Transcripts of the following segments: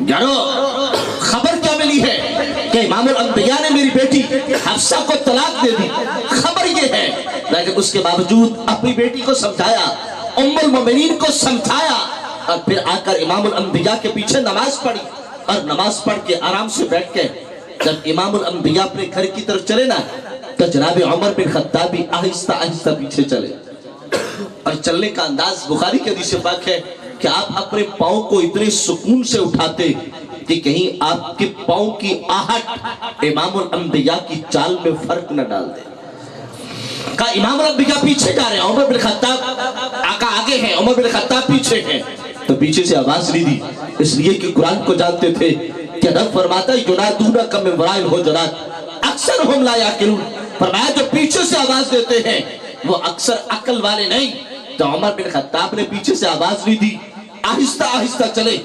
یارو خبر کیا ملی ہے کہ امام الانبیاء نے میری بیٹی حفصہ کو طلاق دے دی. خبر یہ ہے لیکن اس کے باوجود اپنی بیٹی کو سمجھایا, ام المومنین کو سمجھایا, اور پھر آ کر امام الانبیاء کے پیچھے نماز پڑھی, اور نماز پڑھ کے آرام سے بیٹھ کے جب امام الانبیاء اپنے گھر کی طرف چلے نا تو جناب عمر بن خطاب بھی آہستہ آہستہ پیچھے چلے. اور چلنے کا انداز بخاری کے حدیث پاک ہے کہ آپ اپنے پاؤں کو اتنے سکون سے اٹھاتے کہ کہیں آپ کے پاؤں کی آہٹ امام الانبیاء کی چال میں فرق نہ ڈال دے. کہا امام الانبیاء پیچھے جا رہے ہیں, عمر بن خطاب آقا آگے ہیں, عمر بن خطاب پیچھے ہیں. تو پیچھے سے آواز نہیں دی, اس لیے کہ قرآن کو جانتے تھے کہ رب فرماتا ہے ینادونک من وراء الحجرات اکثرہم لا یعقلون. فرمایا جو پیچھے سے آواز دیتے ہیں وہ اکثر عقل والے نہیں. تو عمر بن خطاب نے پیچھے سے آواز نہیں دی, آہستہ آہستہ چلے.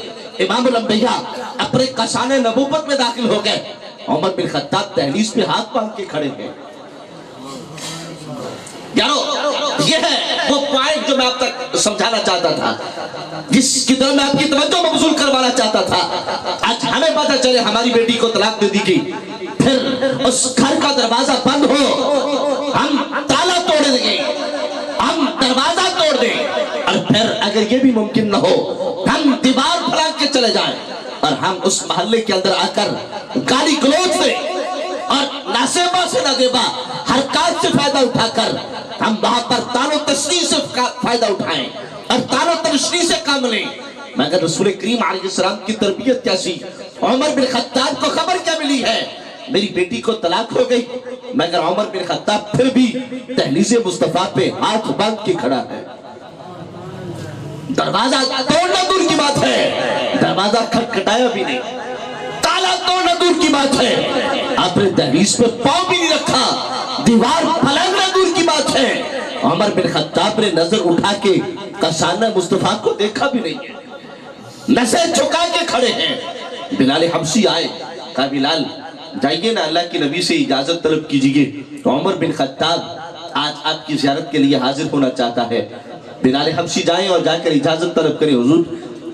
امام الانبیاء اپنے کاشان نبوت میں داخل ہو گئے. عمر بن خطاب دہلیز پہ ہاتھ باندھ کے کھڑے ہیں. یارو یہ ہے وہ پوائنٹ جو میں آپ تک سمجھانا چاہتا تھا, جس کی طرح میں آپ کی توجہ مبذول کروانا چاہتا تھا. آج ہمیں پتہ چلے ہماری بیٹی کو طلاق دے دی گئی, پھر اس گھر کا دروازہ بند ہو, ہم تالا توڑ دیں, ہم دروازہ توڑ دیں, اور پھر اگر یہ بھی ممکن نہ ہو ہم دیوار پھلانگ کے چلے جائیں اور ہم اس محلے کے اندر آ کر گالی گلوچ دیں اور ناسیبہ سے نادیبہ حرکات سے فائدہ اٹھا کر ہم وہاں پر تان و تشریح سے فائدہ اٹھائیں اور تان و تشریح سے کام لیں. مگر رسول کریم علیہ السلام کی تربیت کیسی, عمر بن خطاب کو خبر کیا ملی ہے میری بیٹی کو طلاق ہو گئی, مگر عمر بن خطاب پھر بھی دہلیز مصطفیٰ پہ ہاتھ باندھ کے کھڑا ہے. دروازہ توڑنا دور کی بات ہے, دروازہ کھٹکھٹایا بھی نہیں, تالا توڑنا دور کی بات ہے, آپ نے دہلیز پہ پاؤں بھی نہیں رکھا, دیوار پھلانگنا دور کی بات ہے. عمر بن خطاب نے نظر اٹھا کے کاشانہ مصطفیٰ کو دیکھا بھی نہیں, نظر جھکا کے کھڑے ہیں. بلال حبشی آئے, کہا بلال جائیے نا اللہ کی نبی سے اجازت طلب کیجئے, عمر بن خطاب آج آپ کی زیارت کے لیے حاضر ہونا چاہتا ہے. بلال حبشی جائیں اور جا کر اجازت طلب کریں, حضور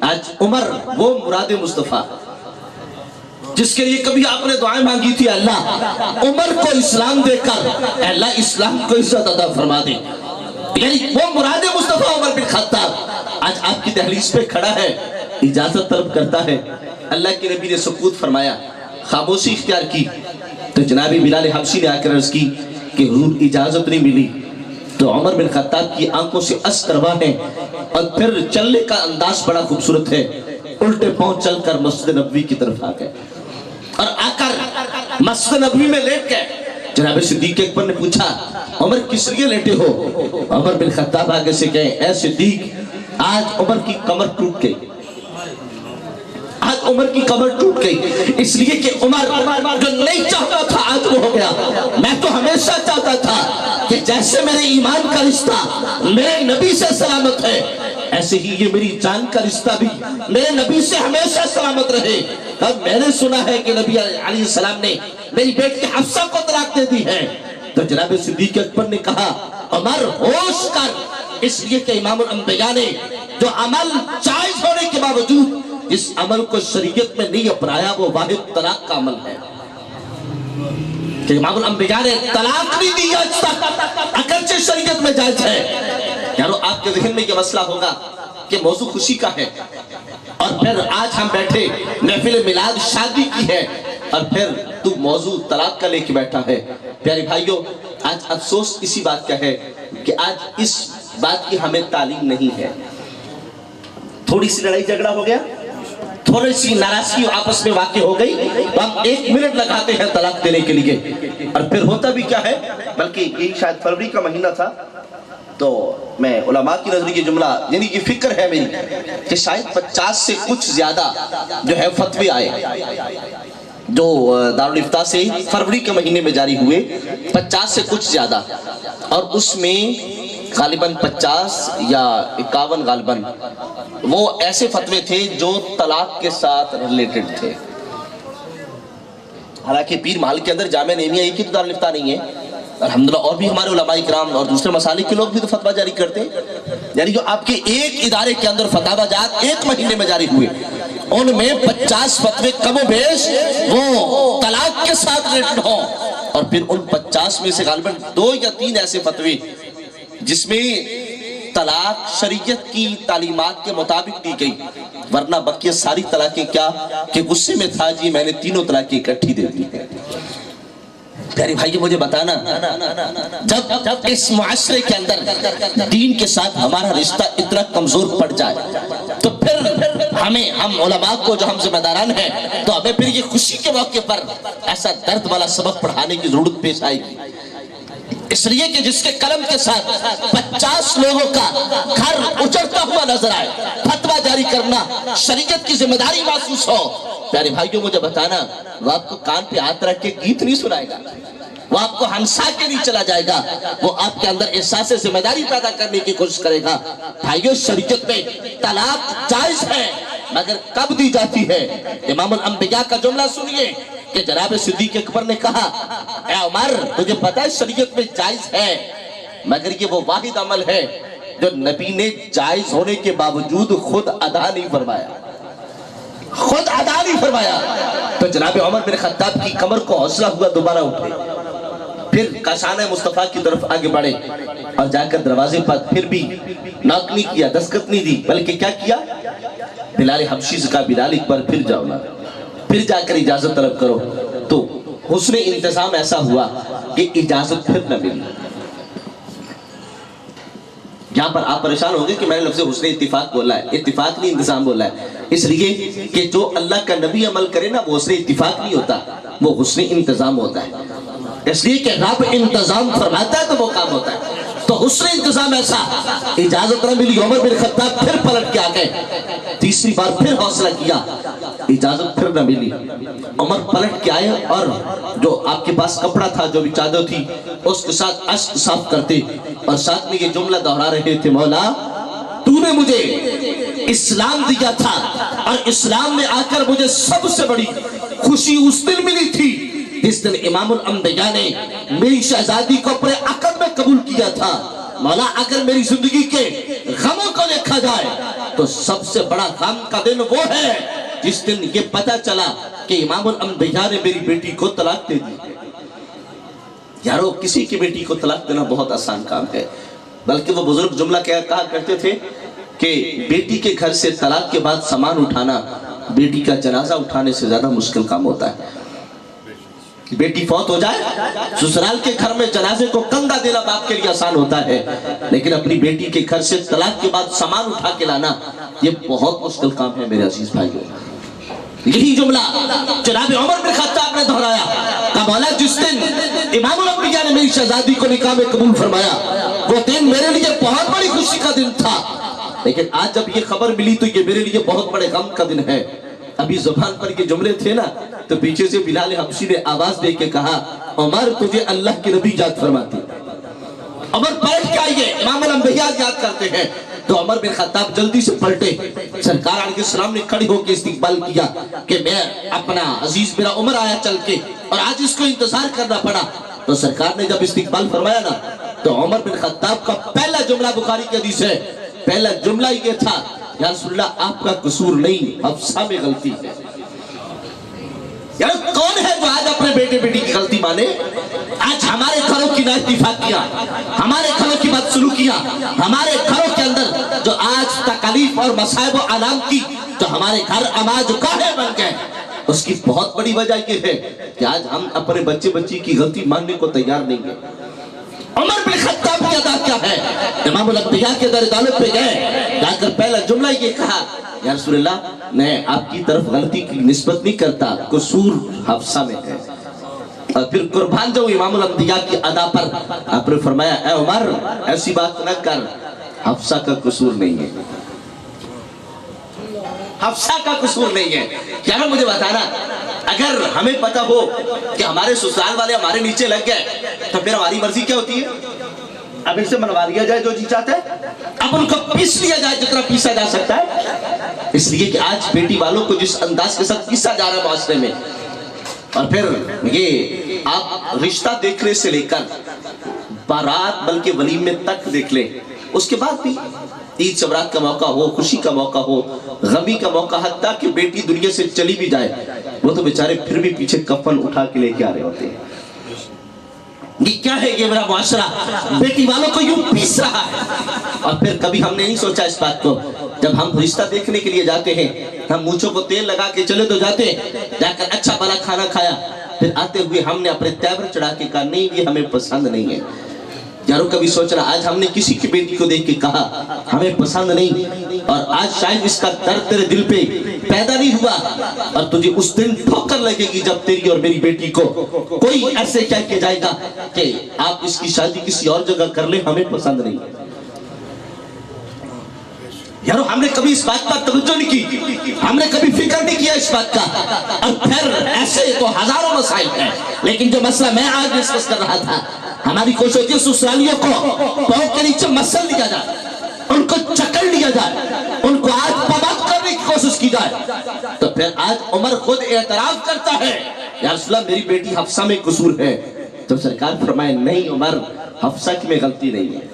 آج عمر وہ مراد مصطفیٰ جس کے لیے کبھی آپ نے دعائیں مانگی تھی, اللہ عمر کو اسلام دے کر اللہ اسلام کو عزت عطا فرما دے, یعنی وہ مراد مصطفیٰ عمر بن خطاب آج آپ کی دہلیز پہ کھڑا ہے, اجازت طلب کرتا ہے. اللہ کے نبی نے سکوت فرمایا, خاموشی اختیار کی. تو جناب بلال حبشی نے آ کر عرض کی کہ حضور اجازت نہیں ملی. تو عمر بن خطاب کی آنکھوں سے اشک رواں ہیں, اور پھر چلنے کا انداز بڑا خوبصورت ہے. الٹے پاؤں چل کر مسجد نبوی کی طرف آ گئے, اور آ کر مسجد نبوی میں لیٹ گئے. جناب صدیق اکبر نے پوچھا عمر کس لیے لیٹے ہو؟ عمر بن خطاب آگے سے کہے اے صدیق آج عمر کی کمر ٹوٹ گئی, آج عمر کی کمر ٹوٹ گئی, اس لیے کہ عمر جو نہیں چاہتا تھا آج وہ ہو گیا. میں تو ہمیشہ چاہتا تھا کہ جیسے میرے ایمان کا رشتہ میرے نبی سے سلامت ہے, ایسے ہی یہ میری جان کا رشتہ بھی میرے نبی سے ہمیشہ سلامت رہے. اب میں نے سنا ہے کہ نبی علیہ السلام نے میری بیٹی حفصہ کو طلاق دے دی ہے. تو جناب صدیق اکبر نے کہا عمر ہوش کر, اس لیے کہ امام الانبیاء نے جو عمل جائز ہونے کے باوجود اس عمل کو شریعت میں نہیں اپنایا وہ واحد طلاق کا عمل ہے. کہ امام الانبیاء نے طلاق نہیں دی آج تک, اگرچہ شریعت میں جائز ہے. یارو آپ کے ذہن میں یہ مسئلہ ہوگا کہ موضوع خوشی کا ہے, اور پھر آج ہم بیٹھے محفل میلاد شادی کی ہے, اور پھر تو موضوع طلاق کا لے کے بیٹھا ہے. پیارے بھائیوں آج افسوس اسی بات کا ہے کہ آج اس بات کی ہمیں تعلیم نہیں ہے. تھوڑی سی لڑائی جھگڑا ہو گیا, تھوڑی سی ناراضگی آپس میں واقع ہو گئی, تو ہم 1 منٹ لگاتے ہیں طلاق دینے کے لیے. اور پھر ہوتا بھی کیا ہے, بلکہ یہی شاید فروری کا مہینہ تھا, تو میں علماء کی نظر یہ جملہ یعنی یہ فکر ہے میری کہ شاید 50 سے کچھ زیادہ جو ہے فتوی آئے جو دارالافتاء سے فروری کے مہینے میں جاری ہوئے, 50 سے کچھ زیادہ, اور اس میں غالباً 50 یا 51 غالباً وہ ایسے فتوے تھے جو طلاق کے ساتھ ریلیٹڈ تھے. حالانکہ پیر محل کے اندر جامعہ نعیمیہ ایک ہی تو دارالافتاء نہیں ہے, الحمدللہ اور بھی ہمارے علماء کرام اور دوسرے مسالک کے لوگ بھی تو فتویٰ جاری کرتے ہیں. یعنی جو آپ کے ایک ادارے کے اندر فتاویٰ جات 1 مہینے میں جاری ہوئے, ان میں 50 فتوے کم و بیش وہ طلاق کے ساتھ ریلیٹڈ ہوں، اور پھر ان 50 میں سے غالباً 2 یا 3 ایسے فتوے جس میں طلاق شریعت کی تعلیمات کے مطابق دی گئی، ورنہ بقیہ ساری طلاقیں کیا کہ غصے میں تھا جی میں نے تینوں طلاقیں اکٹھی دے دی۔ پیارے بھائی مجھے بتانا، جب اس معاشرے کے اندر دین کے ساتھ ہمارا رشتہ اتنا کمزور پڑ جائے تو پھر ہم علماء کو جو ہم ذمہ داران ہیں تو ہمیں پھر یہ خوشی کے موقع پر ایسا درد والا سبق پڑھانے کی ضرورت پیش آئے گی، اس لیے کہ جس کے قلم کے ساتھ 50 لوگوں کا گھر اجڑتا ہوا نظر آئے، فتویٰ جاری کرنا شریعت کی ذمہ داری محسوس ہو۔ پیارے بھائیوں مجھے بتانا، وہ آپ کو کان پہ ہاتھ رکھ کے گیت نہیں سنائے گا، وہ آپ کو ہنسا کے نہیں چلا جائے گا، وہ آپ کے اندر احساس ذمہ داری پیدا کرنے کی کوشش کرے گا۔ بھائیوں شریعت میں طلاق جائز ہے، مگر کب دی جاتی ہے؟ امام الانبیاء کا جملہ سنیے کہ جناب صدیق اکبر نے کہا، اے عمر تجھے پتا ہے شریعت میں جائز ہے، مگر یہ وہ واحد عمل ہے جو نبی نے جائز ہونے کے باوجود خود ادا نہیں فرمایا، خود ادا نہیں فرمایا۔ تو جناب عمر بن خطاب کی کمر کو حوصلہ ہوا، دوبارہ اٹھے، پھر کاشانہ مصطفیٰ کی طرف آگے بڑھے اور جا کر دروازے پر پھر بھی ناک نہیں کیا، دستخط نہیں دی، بلکہ کیا کیا؟ بلال حبشی سے کہا بلال ایک بار پھر جاؤ نا، پھر جا کر اجازت طلب کرو۔ تو حسن انتظام ایسا ہوا کہ اجازت پھر نہ ملی۔ یہاں پر آپ پریشان ہوں گے کہ میں نے لفظ حسن اتفاق بولا ہے، اتفاق نہیں انتظام بولا ہے، اس لیے کہ جو اللہ کا نبی عمل کرے نا وہ حسن اتفاق نہیں ہوتا، وہ حسن انتظام ہوتا ہے، اس لیے کہ رب انتظام فرماتا ہے تو وہ کام ہوتا ہے۔ تو حسن انتظام ایسا، اجازت نہ ملی، عمر بن خطاب پھر پلٹ کے آ گئے، تیسری بار پھر حوصلہ کیا، اجازت پھر نہ ملی، عمر پلٹ کے آئے اور جو آپ کے پاس کپڑا تھا، جو بھی چادر تھی، اس کے ساتھ اشک صاف کرتے اور ساتھ میں یہ جملہ دہرا رہے تھے، مولا تو نے مجھے اسلام دیا تھا اور اسلام میں آ کر مجھے سب سے بڑی خوشی اس دن ملی تھی جس دن امام الانبیاء نے میری شہزادی کو اپنے عقد میں قبول کیا تھا۔ مولا اگر میری زندگی کے غموں کو دیکھا جائے تو سب سے بڑا غم کا دن وہ ہے جس دن یہ پتہ چلا کہ امام الانبیاء نے میری بیٹی کو طلاق دے دی۔ یارو کسی کی بیٹی کو طلاق دینا بہت آسان کام ہے، بلکہ وہ بزرگ جملہ کہا کرتے تھے کہ بیٹی کے گھر سے طلاق کے بعد سامان اٹھانا بیٹی کا جنازہ اٹھانے سے زیادہ مشکل کام ہوتا ہے۔ بیٹی فوت ہو جائے، سسرال کے گھر میں جنازے کو کندھا دینا باپ کے لیے آسان ہوتا ہے، لیکن اپنی بیٹی کے گھر سے طلاق کے بعد سامان اٹھا کے لانا یہ بہت مشکل کام ہے میرے عزیز بھائیوں۔ یہی جملہ جناب عمر بن خطاب نے دہرایا کہ مولا جس دن امام الانبیاء نے میری شہزادی کو نکاح میں قبول فرمایا وہ دن میرے لیے بہت بڑی خوشی کا دن تھا، لیکن آج جب یہ خبر ملی تو یہ میرے لیے بہت بڑے غم کا دن ہے۔ ابھی زبان پر یہ جملے تھے نا تو پیچھے سے بلال حبشی نے آواز دے کے کہا، عمر تجھے اللہ کے نبی یاد فرماتے۔ عمر پلٹ کے آئیے، امام الانبیاء یاد کرتے ہیں، تو عمر بن خطاب جلدی سے پلٹے، سرکار علیہ السلام نے کھڑی ہو کے استقبال کیا کہ میں اپنا عزیز میرا عمر آیا چل کے اور آج اس کو انتظار کرنا پڑا۔ تو سرکار نے جب استقبال فرمایا نا تو عمر بن خطاب کا پہلا جملہ بخاری کی حدیث ہے، پہلا جملہ یہ تھا، یا رسول اللہ آپ کا قصور نہیں، حفصہ میں غلطی ہے۔ یار کون ہے جو آج اپنے بیٹے بیٹی کی غلطی مانے؟ آج ہمارے گھروں کی نااتفاقیاں، ہمارے گھروں کی بدسلوکیاں، ہمارے گھروں کے اندر جو آج تکالیف اور مصائب و آلام کی جو ہمارے گھر آماج گاہیں بن گئے، اس کی بہت بڑی وجہ یہ ہے کہ آج ہم اپنے بچے بچی کی غلطی ماننے کو تیار نہیں ہیں۔ عمر بن خطاب کی ادا کیا ہے؟ امام الانبیاء کے در دولت پہ گئے، جا کر پہلا جملہ یہ کہا، یا رسول اللہ میں آپ کی طرف غلطی کی نسبت نہیں کرتا، قصور حفصہ میں ہے۔ اور پھر قربان جاؤں امام الانبیاء کی ادا پر، آپ نے فرمایا اے عمر ایسی بات نہ کر، حفصہ کا قصور نہیں ہے، حفصہ کا قصور نہیں ہے۔ کیا میں مجھے بتانا، اگر ہمیں پتہ ہو کہ ہمارے سسرال والے ہمارے نیچے لگ گئے تو پھر ہماری مرضی کیا ہوتی ہے؟ اب ان سے منوا لیا جائے جو جی چاہتا ہے، اب ان کو پیس لیا جائے جتنا پیسا جا سکتا ہے۔ اس لیے کہ آج بیٹی والوں کو جس انداز کے ساتھ پیسا جا رہا ہے معاشرے میں، اور پھر یہ آپ رشتہ دیکھنے سے لے کر بارات بلکہ ولیمے تک دیکھ لیں، اس کے بعد بھی عید سبرات کا موقع ہو، خوشی کا موقع ہو، غمی کا موقع حتیٰ کہ بیٹی دنیا سے چلی بھی جائے وہ تو بیچارے پھر بھی پیچھے کفن اٹھا کے لے کے آ رہے ہوتے ہیں. یہ کیا ہے یہ میرا معاشرہ بیٹی والوں کو یوں پیس رہا ہے. اور پھر کبھی ہم نے نہیں سوچا اس بات کو, جب ہم رشتہ دیکھنے کے لیے جاتے ہیں ہم مونچھوں کو تیل لگا کے چلے تو جاتے ہیں, جا کر اچھا بھلا کھانا کھایا, پھر آتے ہوئے ہم نے اپنے تیور چڑھا کے کہا نہیں یہ ہمیں پسند نہیں ہے. یارو کبھی سوچنا آج ہم نے کسی کی بیٹی کو دیکھ کے کہا ہمیں پسند نہیں, اور آج شاید اس کا درد تیرے دل پہ پیدا نہیں ہوا, اور تجھے اس دن ٹھوکر لگے گی جب تیری اور میری بیٹی کو کوئی ایسے کہہ کے جائے گا کہ آپ اس کی شادی کسی اور جگہ کر لیں, ہمیں پسند نہیں. یارو ہم نے کبھی اس بات پر توجہ نہیں کی, ہم نے کبھی فکر نہیں کیا اس بات کا. اور پھر ایسے تو ہزاروں مسائل ہیں, لیکن جو مسئلہ میں آج ڈسکس کر رہا تھا, ہماری کوشش ہوتی ہے سسرالیوں کو پاؤں کے نیچے مسل لیا جائے, ان کو چکر لیا جائے, ان کو آج پابند کرنے کی کوشش کی جائے. تو پھر آج عمر خود اعتراف کرتا ہے یا رسول اللہ میری بیٹی حفصہ میں قصور ہے. تو سرکار فرمائے نہیں عمر, حفصہ کی میں غلطی نہیں ہے,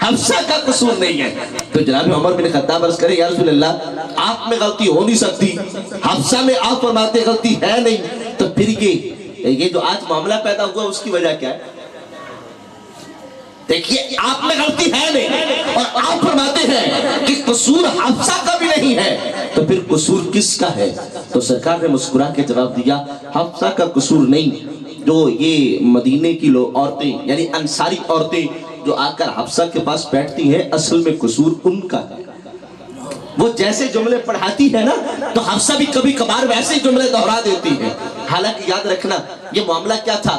حفصہ کا قصور نہیں ہے. تو جناب عمر بن خطاب عرض کرے یا رسول اللہ آپ میں غلطی ہو نہیں سکتی, حفصہ میں آپ فرماتے غلطی ہے نہیں, تو پھر یہ جو آج معاملہ پیدا ہوا اس کی وجہ کیا ہے؟ دیکھیے آپ میں غلطی ہے نہیں اور آپ فرماتے ہیں کہ قصور حفصہ کا بھی نہیں ہے, تو پھر قصور کس کا ہے؟ تو سرکار نے مسکرا کے جواب دیا حفصہ کا قصور نہیں, جو یہ مدینے کی عورتیں یعنی انصاری عورتیں جو آ کر حفصہ کے پاس بیٹھتی ہیں اصل میں قصور ان کا ہے. وہ جیسے جملے پڑھاتی ہے نا تو حفصہ بھی کبھی کبھار ویسے جملے دہرا دیتی ہے. حالانکہ یاد رکھنا یہ معاملہ کیا تھا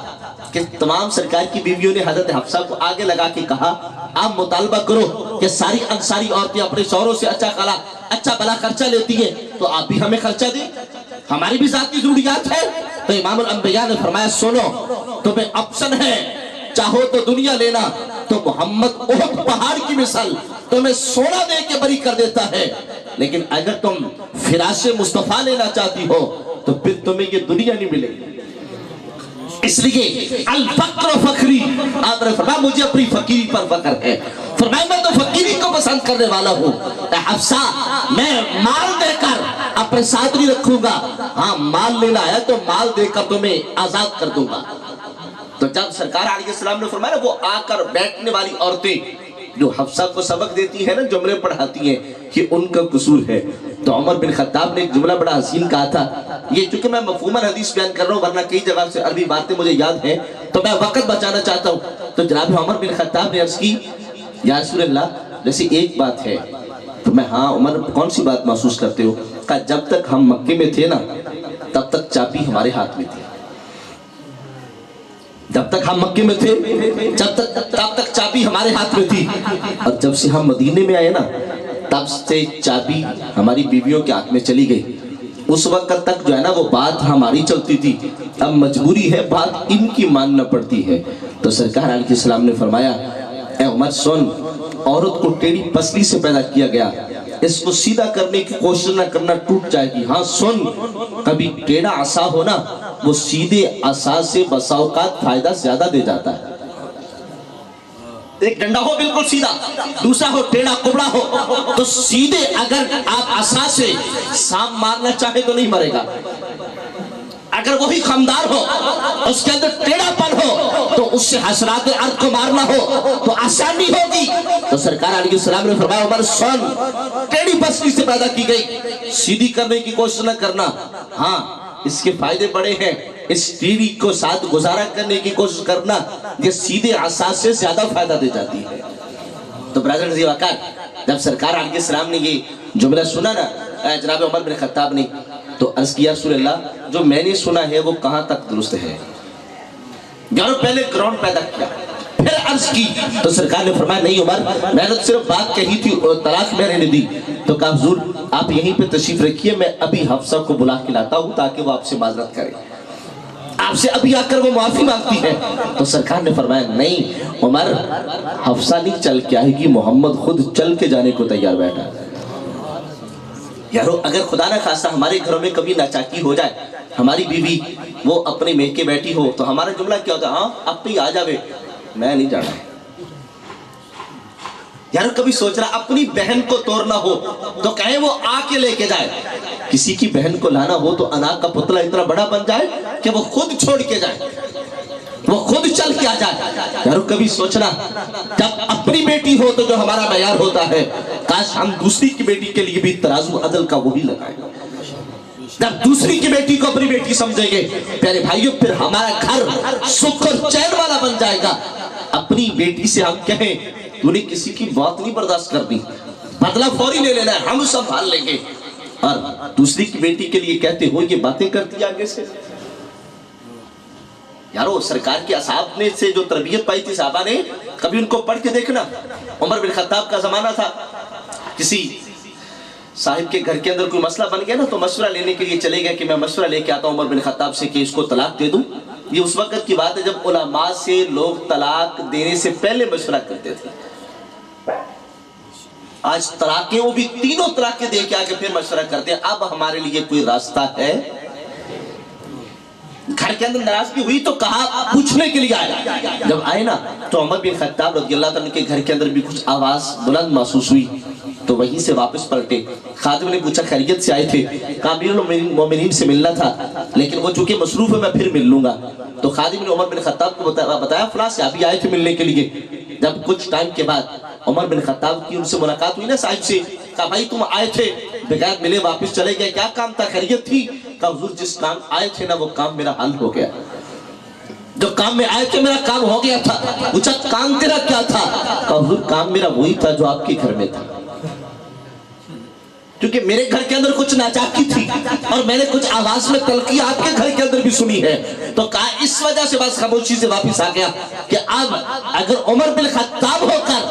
کہ تمام سرکار کی بیویوں نے حضرت حفصہ کو آگے لگا کے کہا آپ مطالبہ کرو کہ ساری انصاری عورتیں اپنے شوہروں سے اچھا بلا خرچہ لیتی ہیں تو آپ بھی ہمیں خرچہ دیں, ہماری بھی ذاتی ضروریات ہے. تو امام الانبیاء نے فرمایا سنو تمہیں آپشن ہے, چاہو تو دنیا لینا, تو محمد احد پہاڑ کی مثال تمہیں سونا دے کے بری کر دیتا ہے, لیکن اگر تم فراش مصطفیٰ لینا چاہتی ہو تو پھر تمہیں یہ دنیا نہیں ملے گی. اس لیے الفقر فخری, آپ نے فرمایا مجھے اپنی فقیری پر فخر ہے. فرمایا میں تو فقیری کو پسند کرنے والا ہوں. حفصہ میں مال دے کر اپنے ساتھ نہیں رکھوں گا, ہاں مال لینا ہے تو مال دے کر تمہیں آزاد کر دوں گا. تو جب سرکار علیہ السلام نے فرمایا وہ آ کر بیٹھنے والی عورتیں جو حفصہ کو سبق دیتی ہیں نا, جملے پڑھاتی ہیں کہ ان کا قصور ہے, تو عمر بن خطاب نے ایک جملہ بڑا حسین کہا تھا. یہ چونکہ میں مفہوماً حدیث بیان کر رہا ہوں ورنہ کئی جگہ سے عربی باتیں مجھے یاد ہیں تو میں وقت بچانا چاہتا ہوں. تو جناب عمر بن خطاب نے عرض کی یا رسول اللہ جیسے ایک بات ہے. تو میں ہاں عمر کون سی بات محسوس کرتے ہو؟ کہا جب تک ہم مکے میں تھے نا تب تک چابی ہمارے ہاتھ میں تھی, جب تک ہم مکے میں تھے تب تک چابی ہمارے ہاتھ میں تھی, اور جب سے ہم مدینے میں آئے نا تب سے چابی ہماری بیویوں کے ہاتھ میں چلی گئی. اس وقت تک جو ہے نا وہ بات ہماری چلتی تھی, اب مجبوری ہے بات ان کی ماننا پڑتی ہے. تو سرکار علیہ السلام نے فرمایا اے عمر سن, عورت کو ٹیڑھی پسلی سے پیدا کیا گیا, اس کو سیدھا کرنے کی کوشش نہ کرنا ٹوٹ جائے گی. ہاں سن, کبھی ٹیڑھا عصا ہو نا وہ سیدھے عصا سے بسا اوقات فائدہ زیادہ دے جاتا ہے. ایک ڈنڈا ہو بالکل سیدھا, دوسرا ہو ٹیڑھا کبڑا ہو, تو سیدھے اگر آپ عصا سے سام مارنا چاہے تو نہیں مرے گا. اگر وہی خمدار ہو اس کے اندر ٹیڑھا پن ہو تو اس سے حشرات ارض کو مارنا ہو تو آسانی ہوگی. تو سرکار علیہ السلام نے فرمایا عمر سن, ٹیڑھی پسلی سے پیدا کی گئی, سیدھی کرنے کی کوشش نہ کرنا, ہاں اس کے فائدے بڑے ہیں. اس ٹیڑھی کو ساتھ گزارا کرنے کی کوشش کرنا, یہ سیدھے عصا سے زیادہ فائدہ دے جاتی ہے. تو برادر عزیز وقت جب سرکار علیہ السلام نے یہ جملہ سنا نا جناب عمر بن خطاب نے, تو عرض کیا رسول اللہ جو میں نے سنا ہے وہ کہاں تک درست ہے؟ یارو پہلے گراؤنڈ پیدا کیا پھر عرض کی. تو سرکار نے فرمایا نہیں عمر میں نے صرف بات کہی تھی اور طلاق میں نے دی. تو کہا حضور آپ یہیں پہ تشریف رکھیے, میں ابھی حفصہ کو بلا کے لاتا ہوں تاکہ وہ آپ سے معذرت کرے, آپ سے ابھی آ کر وہ معافی مانگتی ہے. تو سرکار نے فرمایا نہیں عمر حفصہ نہیں چل کے آئے گی, محمد خود چل کے جانے کو تیار بیٹھا. یارو اگر خدا نہ خواستہ ہمارے گھروں میں کبھی ناچاکی ہو جائے, ہماری بیوی وہ اپنے میکے بیٹھی ہو تو ہمارا جملہ کیا ہوتا ہے؟ ہاں اب تو آ جاوے, میں نہیں جانا ہے. یار کبھی سوچ رہا اپنی بہن کو توڑنا ہو تو کہیں وہ آ کے لے کے جائے، کسی کی بہن کو لانا ہو تو انا کا پتلا اتنا بڑا بن جائے کہ وہ خود چھوڑ کے جائے، وہ خود چل کے آ جائے۔ یار کبھی سوچنا جب اپنی بیٹی ہو تو جو ہمارا معیار ہوتا ہے، کاش ہم دوسری کی بیٹی کے لیے بھی ترازو عدل کا وہی لگائیں۔ جب دوسری کی بیٹی کو اپنی بیٹی سمجھیں گے پیارے بھائیوں، پھر ہمارا گھر سکھ اور چین والا بن جائے گا۔ اپنی بیٹی سے ہم کہیں تو نے کسی کی بات نہیں برداشت کرنی، بدلہ فوری لے لینا ہے، ہم سنبھال لیں گے، اور دوسری کی بیٹی کے لیے کہتے ہو یہ باتیں کرتی آگے سے۔ یارو سرکار کے اصحاب نے سے جو تربیت پائی تھی صحابہ نے، کبھی ان کو پڑھ کے دیکھنا۔ عمر بن خطاب کا زمانہ تھا، کسی صاحب کے گھر کے اندر کوئی مسئلہ بن گیا نا تو مشورہ لینے کے لیے چلے گئے کہ میں مشورہ لے کے آتا ہوں عمر بن خطاب سے کہ اس کو طلاق دے دوں۔ یہ اس وقت کی بات ہے جب علماء سے لوگ طلاق دینے سے پہلے مشورہ کرتے تھے۔ آج طلاقیں وہ بھی تینوں طلاقیں دے کے آگے پھر مشورہ کرتے ہیں۔ اب ہمارے لیے کوئی راستہ ہے؟ گھر کے اندر ناراضگی ہوئی تو کہا پوچھنے کے لیے آئے، جب آئے نا تو عمر بن خطاب رضی اللہ عنہ کے گھر کے اندر بھی کچھ آواز بلند محسوس ہوئی تو وہیں سے واپس پلٹے۔ خادم نے پوچھا خیریت سے آئے تھے؟ کہا امیر المومنین سے ملنا تھا لیکن وہ چونکہ مصروف ہے میں پھر مل لوں گا۔ تو خادم نے عمر بن خطاب کو بتایا فلاں سے ابھی آئے تھے ملنے کے لیے۔ جب کچھ ٹائم کے بعد عمر بن خطاب کی ان سے ملاقات ہوئی نا صاحب سے، کہا بھائی تم آئے تھے بغیر ملے واپس چلے گئے، کیا کام تھا؟ خیریت تھی؟ کہا حضور جس کام آئے تھے نا وہ کام میرا حل ہو گیا، جو کام میں آئے تھے میرا کام ہو گیا تھا۔ پوچھا کام تیرا کیا تھا؟ کہا حضور کام میرا وہی تھا جو آپ کے گھر میں تھا، کیونکہ میرے گھر کے اندر کچھ ناچاکی تھی اور میں نے کچھ آواز میں تلقی آپ کے گھر کے اندر بھی سنی ہے۔ تو کہا اس وجہ سے بس خاموشی سے واپس آ گیا کہ اب اگر عمر بن خطاب ہو کر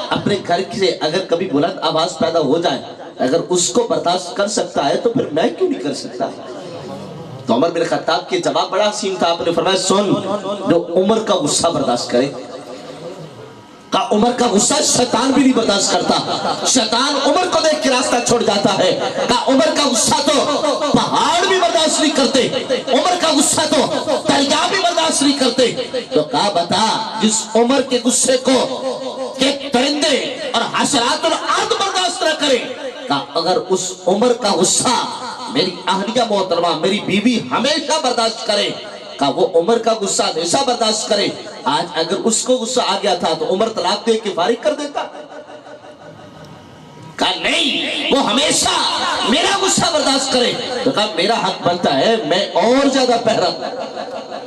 اپنے گھر سے اگر کبھی بلند آواز پیدا ہو جائے، اگر اس کو برداشت کر سکتا ہے تو پھر میں کیوں نہیں کر سکتا؟ تو عمر بن خطاب کے جواب بڑا حسین تھا، آپ نے فرمایا سن، جو عمر کا غصہ برداشت کرے۔ کہا عمر کا غصہ شیطان بھی نہیں برداشت کرتا، شیطان عمر کو دیکھ کے راستہ چھوڑ جاتا ہے۔ کہا عمر کا غصہ تو پہاڑ بھی برداشت نہیں کرتے، عمر کا غصہ تو دریا بھی برداشت نہیں کرتے۔ تو کہا بتا جس عمر کے غصے کو کہ پرندے اور حشرات الارض برداشت نہ کریں، کہا اگر اس عمر کا غصہ میری اہلیہ محترمہ میری بیوی ہمیشہ برداشت کرے، کہا وہ عمر کا غصہ ہمیشہ برداشت کرے۔ آج اگر اس کو غصہ آ گیا تھا تو عمر طلاق دے کے فارغ کر دیتا؟ کہا نہیں، وہ ہمیشہ میرا غصہ برداشت کرے۔ تو کہا میرا حق بنتا ہے میں اور زیادہ پہرا۔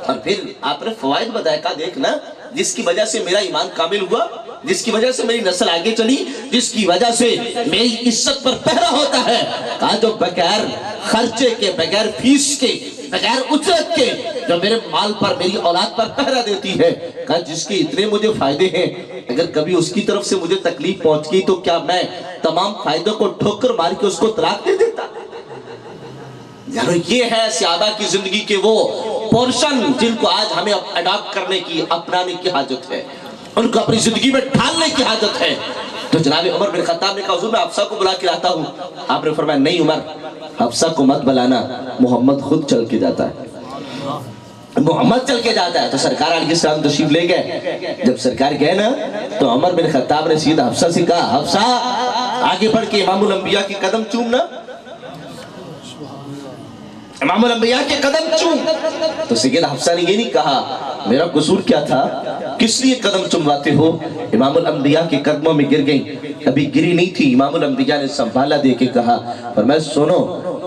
اور پھر آپ نے فوائد بتایا، کہا دیکھنا جس کی وجہ سے میرا ایمان کامل ہوا، جس کی وجہ سے میری نسل آگے چلی، جس کی وجہ سے میری عزت پر پہرا ہوتا ہے، کہا جو بغیر خرچے کے، بغیر فیس کے، بغیر اجرت کے جو میرے مال پر میری اولاد پر پہرا دیتی ہے، کہا جس کے اتنے مجھے فائدے ہیں، اگر کبھی اس کی طرف سے مجھے تکلیف پہنچ گئی تو کیا میں تمام فائدوں کو ٹھوکر مار کے اس کو طلاق دے دیتا؟ یارو یہ ہے صحابہ کی زندگی کے وہ پورشن جن کو آج ہمیں اڈاپٹ کرنے کی، اپنانے کی حاجت ہے، ان کو اپنی زندگی میں ڈھالنے کی حاجت ہے۔ تو جناب عمر بن خطاب نے کہا حضور میں حفصہ کو بلا کے لاتا ہوں۔ آپ نے فرمایا نہیں عمر، حفصہ کو مت بلانا، محمد خود چل کے جاتا ہے، محمد چل کے جاتا ہے۔ تو سرکار علیہ السلام تشریف لے گئے۔ جب سرکار گئے نا تو عمر بن خطاب نے سیدھا حفصہ سے کہا حفصہ آگے بڑھ کے امام الانبیاء کے قدم چومنا، امام الانبیاء کے قدم چوم۔ تو سیدہ حفصہ نے یہ نہیں کہا میرا قصور کیا تھا، کس لیے قدم چمواتے ہو؟ امام الانبیاء کے قدموں میں گر گئیں، ابھی گری نہیں تھی، امام الانبیاء نے سنبھالا دے کے کہا فرمایا سنو،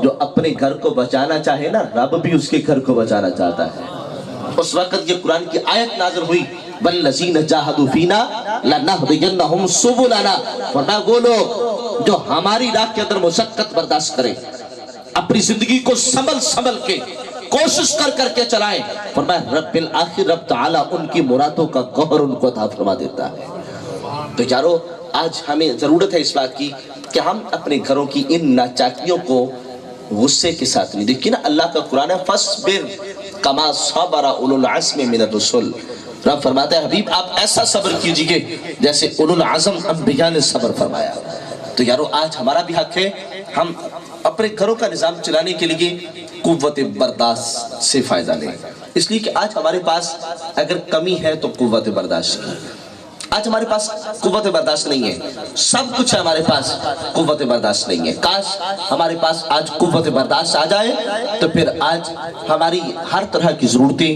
جو اپنے گھر کو بچانا چاہے نا رب بھی اس کے گھر کو بچانا چاہتا ہے۔ اس وقت یہ قرآن کی آیت نازل ہوئی والذین جاہدوا فینا لنہدینہم سبلنا، فرمایا وہ لوگ جو ہماری راہ کے اندر مشقت برداشت کریں، اپنی زندگی کو سنبھل کے کوشش کر کے چلائیں، فرمایا رب الآخر رب تعالیٰ ان کی مرادوں کا گوہر ان کو عطا فرما دیتا ہے۔ تو یارو آج ہمیں ضرورت ہے اس بات کی کہ ہم اپنے گھروں کی ان ناچاکیوں کو غصے کے ساتھ نہیں دیکھیں نا۔ اللہ کا قرآن ہے فَاصْبِرْ كَمَا صَبَرَ أُولُو الْعَزْمِ مِنَ الرُّسُلِ، رب فرماتا ہے حبیب آپ ایسا صبر کیجئے جیسے اولو العزم انبیاء نے صبر فرمایا۔ تو یارو آج ہمارا بھی حق ہے ہم اپنے گھروں کا نظام چلانے کے لیے قوت برداشت سے فائدہ لیں، اس لیے کہ آج ہمارے پاس اگر کمی ہے تو قوت برداشت کی، آج ہمارے پاس قوت برداشت نہیں ہے، سب کچھ ہے ہمارے پاس، قوت برداشت نہیں ہے۔ کاش ہمارے پاس آج قوت برداشت آ جائے تو پھر آج ہماری ہر طرح کی ضرورتیں،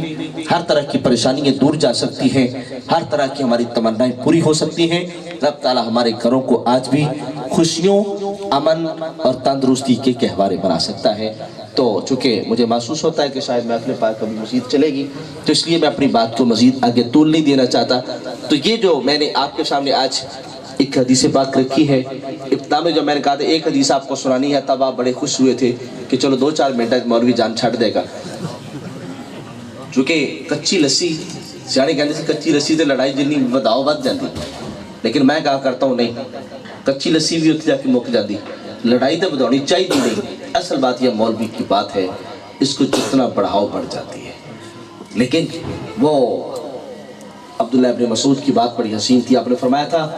ہر طرح کی پریشانیاں دور جا سکتی ہیں، ہر طرح کی ہماری تمنائیں پوری ہو سکتی ہیں۔ رب تعالیٰ ہمارے گھروں کو آج بھی خوشیوں، امن اور تندرستی کے گہوارے بنا سکتا ہے۔ تو چونکہ مجھے محسوس ہوتا ہے کہ شاید محفل پاک کبھی مزید چلے گی، تو اس لیے میں اپنی بات کو مزید آگے طول نہیں دینا چاہتا۔ تو یہ جو میں نے آپ کے سامنے آج ایک حدیث پاک رکھی ہے، ابتدا میں جو میں نے کہا تھا ایک حدیث آپ کو سنانی ہے، تب آپ بڑے خوش ہوئے تھے کہ چلو 2-4 منٹ مولوی جان چھڑ دے گا۔ چونکہ کچی لسی سیانے کہنے سے کچی لسی سے لڑائی جنی وداؤ بد جاتی، لیکن میں کہا کرتا ہوں نہیں، کچی لسی بھی اتنے جا کے مک جاتی، لڑائی تو بداؤنی چاہیے نہیں۔ اصل بات یہ مولوی کی بات ہے، اس کو جتنا بڑھاؤ بڑھ جاتی ہے۔ لیکن وہ عبداللہ ابن مسعود کی بات بڑی حسین تھی، آپ نے فرمایا تھا